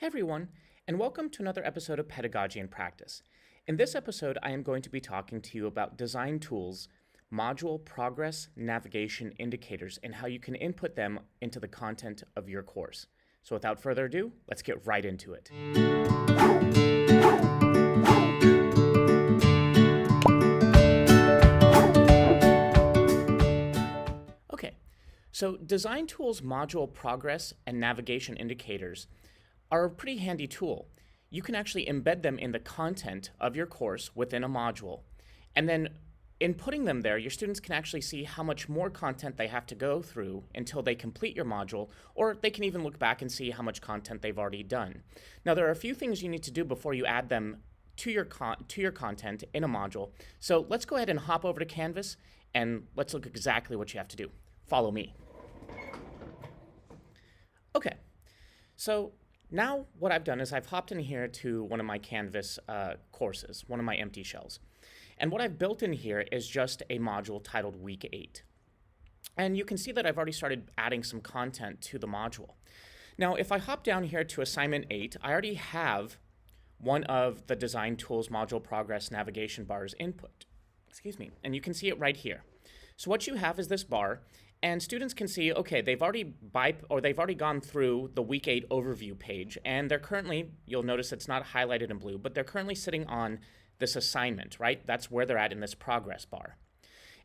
Hey everyone, and welcome to another episode of Pedagogy in Practice. In this episode, I am going to be talking to you about design tools, module progress navigation indicators, and how you can input them into the content of your course. So without further ado, let's get right into it. Okay, so design tools, module progress, and navigation indicators are a pretty handy tool. You can actually embed them in the content of your course within a module. And then in putting them there, your students can actually see how much more content they have to go through until they complete your module, or they can even look back and see how much content they've already done. Now, there are a few things you need to do before you add them to your content in a module. So let's go ahead and hop over to Canvas and let's look exactly what you have to do. Follow me. Okay, so now what I've done is I've hopped in here to one of my Canvas courses, one of my empty shells. And what I've built in here is just a module titled Week 8. And you can see that I've already started adding some content to the module. Now, if I hop down here to Assignment 8, I already have one of the Design Tools Module Progress Navigation bars input. And you can see it right here. So what you have is this bar, and students can see, okay, they've already gone through the Week 8 overview page, and they're currently, you'll notice it's not highlighted in blue, but they're currently sitting on this assignment, right? That's where they're at in this progress bar.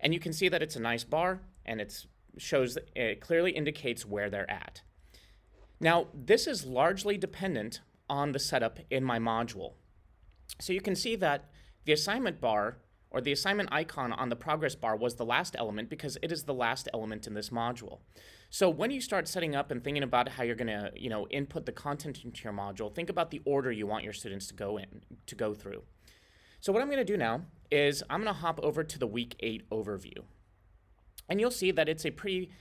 And you can see that it's a nice bar, and it clearly indicates where they're at. Now, this is largely dependent on the setup in my module. So you can see that the assignment bar, or the assignment icon on the progress bar, was the last element because it is the last element in this module. So when you start setting up and thinking about how you're going to, input the content into your module, think about the order you want your students to go through. So what I'm going to do now is I'm going to hop over to the Week 8 overview. And you'll see that it's a pretty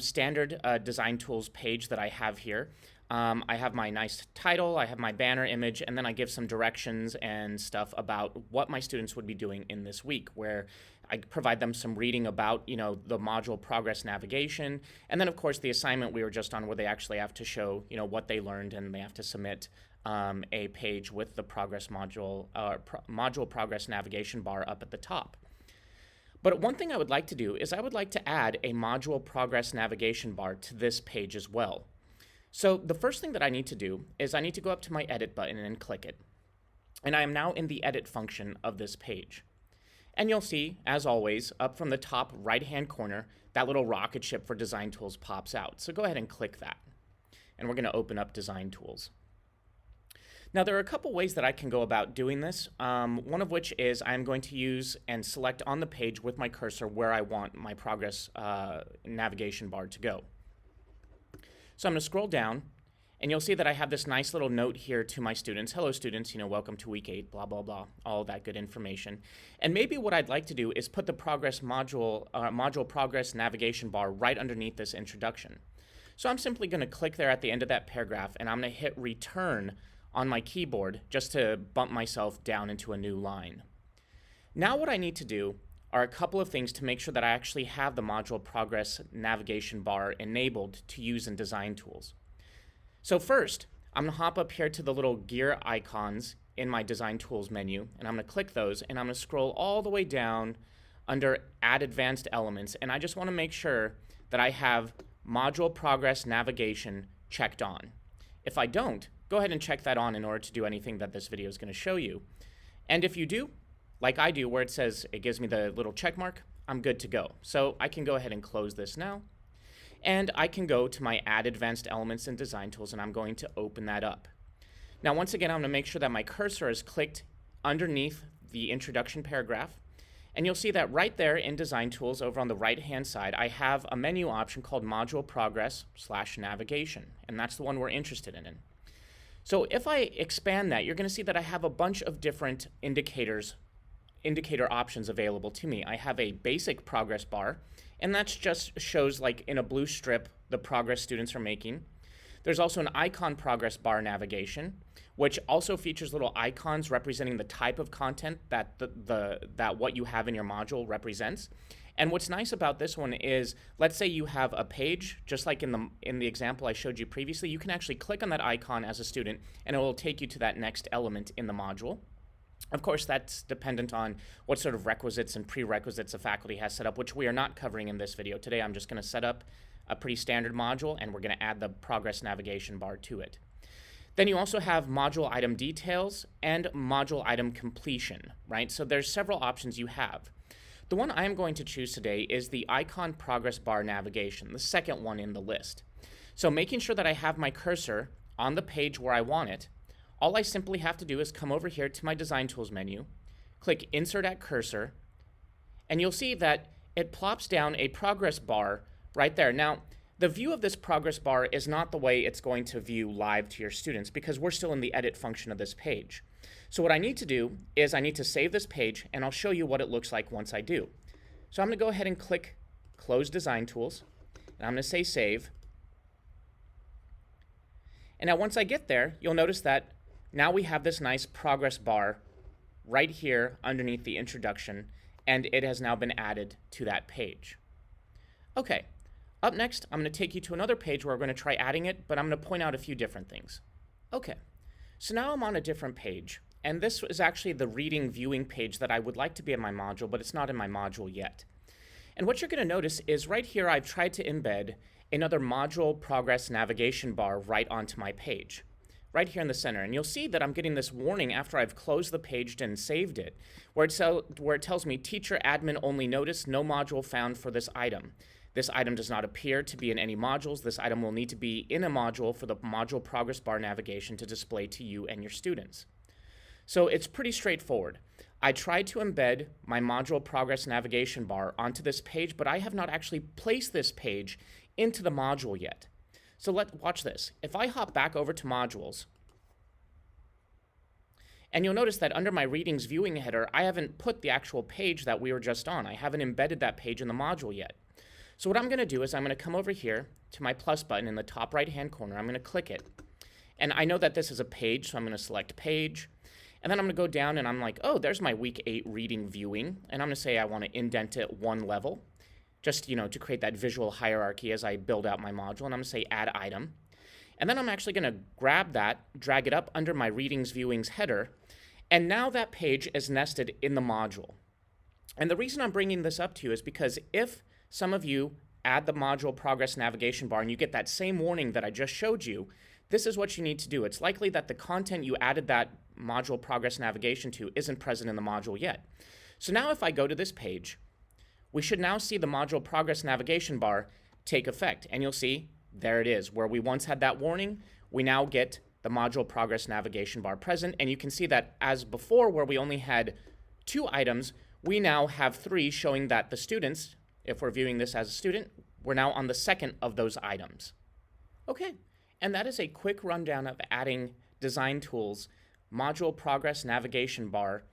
standard design tools page that I have here. I have my nice title, I have my banner image, and then I give some directions and stuff about what my students would be doing in this week, where I provide them some reading about, the module progress navigation, and then of course the assignment we were just on, where they actually have to show, what they learned, and they have to submit a page with the progress module progress navigation bar up at the top. But one thing I would like to do is I would like to add a module progress navigation bar to this page as well. So the first thing that I need to do is I need to go up to my edit button and click it. And I am now in the edit function of this page. And you'll see, as always, up from the top right-hand corner, that little rocket ship for Design Tools pops out. So go ahead and click that. And we're going to open up Design Tools. Now, there are a couple ways that I can go about doing this, one of which is I'm going to use and select on the page with my cursor where I want my progress navigation bar to go. So I'm going to scroll down, and you'll see that I have this nice little note here to my students. Hello, students, welcome to Week 8, blah, blah, blah, all that good information. And maybe what I'd like to do is put the progress module progress navigation bar right underneath this introduction. So I'm simply going to click there at the end of that paragraph, and I'm going to hit return on my keyboard just to bump myself down into a new line. Now what I need to do are a couple of things to make sure that I actually have the module progress navigation bar enabled to use in Design Tools. So first, I'm going to hop up here to the little gear icons in my Design Tools menu, and I'm going to click those, and I'm going to scroll all the way down under Add Advanced Elements, and I just want to make sure that I have module progress navigation checked on. If I don't, go ahead and check that on in order to do anything that this video is going to show you. And if you do, like I do, where it says it gives me the little check mark, I'm good to go. So I can go ahead and close this now. And I can go to my Add Advanced Elements in Design Tools, and I'm going to open that up. Now, once again, I'm going to make sure that my cursor is clicked underneath the introduction paragraph. And you'll see that right there in Design Tools over on the right-hand side, I have a menu option called Module Progress / Navigation. And that's the one we're interested in. So if I expand that, you're going to see that I have a bunch of different indicator options available to me. I have a basic progress bar, and that just shows, like in a blue strip, the progress students are making. There's also an icon progress bar navigation, which also features little icons representing the type of content that that what you have in your module represents. And what's nice about this one is, let's say you have a page, just like in the example I showed you previously, you can actually click on that icon as a student, and it will take you to that next element in the module. Of course, that's dependent on what sort of requisites and prerequisites the faculty has set up, which we are not covering in this video. Today, I'm just going to set up a pretty standard module, and we're going to add the progress navigation bar to it. Then you also have module item details and module item completion, right? So there's several options you have. The one I am going to choose today is the icon progress bar navigation, the second one in the list. So making sure that I have my cursor on the page where I want it, all I simply have to do is come over here to my Design Tools menu, click Insert at Cursor, and you'll see that it plops down a progress bar right there. Now, the view of this progress bar is not the way it's going to view live to your students because we're still in the edit function of this page. So what I need to do is I need to save this page, and I'll show you what it looks like once I do. So I'm going to go ahead and click Close Design Tools, and I'm going to say Save. And now once I get there, you'll notice that now we have this nice progress bar right here underneath the introduction, and it has now been added to that page. Okay, up next, I'm going to take you to another page where we're going to try adding it, but I'm going to point out a few different things. Okay, so now I'm on a different page, and this is actually the reading viewing page that I would like to be in my module, but it's not in my module yet. And what you're going to notice is right here I've tried to embed another module progress navigation bar right onto my page, right here in the center. And you'll see that I'm getting this warning after I've closed the page and saved it, where it tells me teacher admin only notice, no module found for this item. This item does not appear to be in any modules. This item will need to be in a module for the module progress bar navigation to display to you and your students. So it's pretty straightforward. I tried to embed my module progress navigation bar onto this page, but I have not actually placed this page into the module yet. So watch this. If I hop back over to modules, and you'll notice that under my readings viewing header, I haven't put the actual page that we were just on. I haven't embedded that page in the module yet. So what I'm going to do is I'm going to come over here to my plus button in the top right-hand corner. I'm going to click it. And I know that this is a page, so I'm going to select page. And then I'm going to go down and I'm like, oh, there's my week 8 reading viewing. And I'm going to say I want to indent it one level, just, to create that visual hierarchy as I build out my module. And I'm going to say add item. And then I'm actually going to grab that, drag it up under my readings viewings header. And now that page is nested in the module. And the reason I'm bringing this up to you is because if some of you add the module progress navigation bar and you get that same warning that I just showed you, this is what you need to do. It's likely that the content you added that module progress navigation to isn't present in the module yet. So now if I go to this page, we should now see the module progress navigation bar take effect. And you'll see, there it is. Where we once had that warning, we now get the module progress navigation bar present. And you can see that as before, where we only had 2 items, we now have 3, showing that the students, if we're viewing this as a student, we're now on the second of those items. Okay, and that is a quick rundown of adding Design Tools module progress navigation bar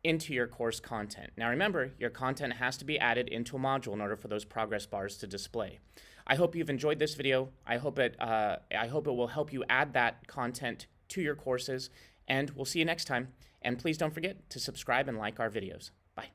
into your course content. Now remember, your content has to be added into a module in order for those progress bars to display. I hope you've enjoyed this video. I hope it will help you add that content to your courses, and we'll see you next time. And please don't forget to subscribe and like our videos. Bye.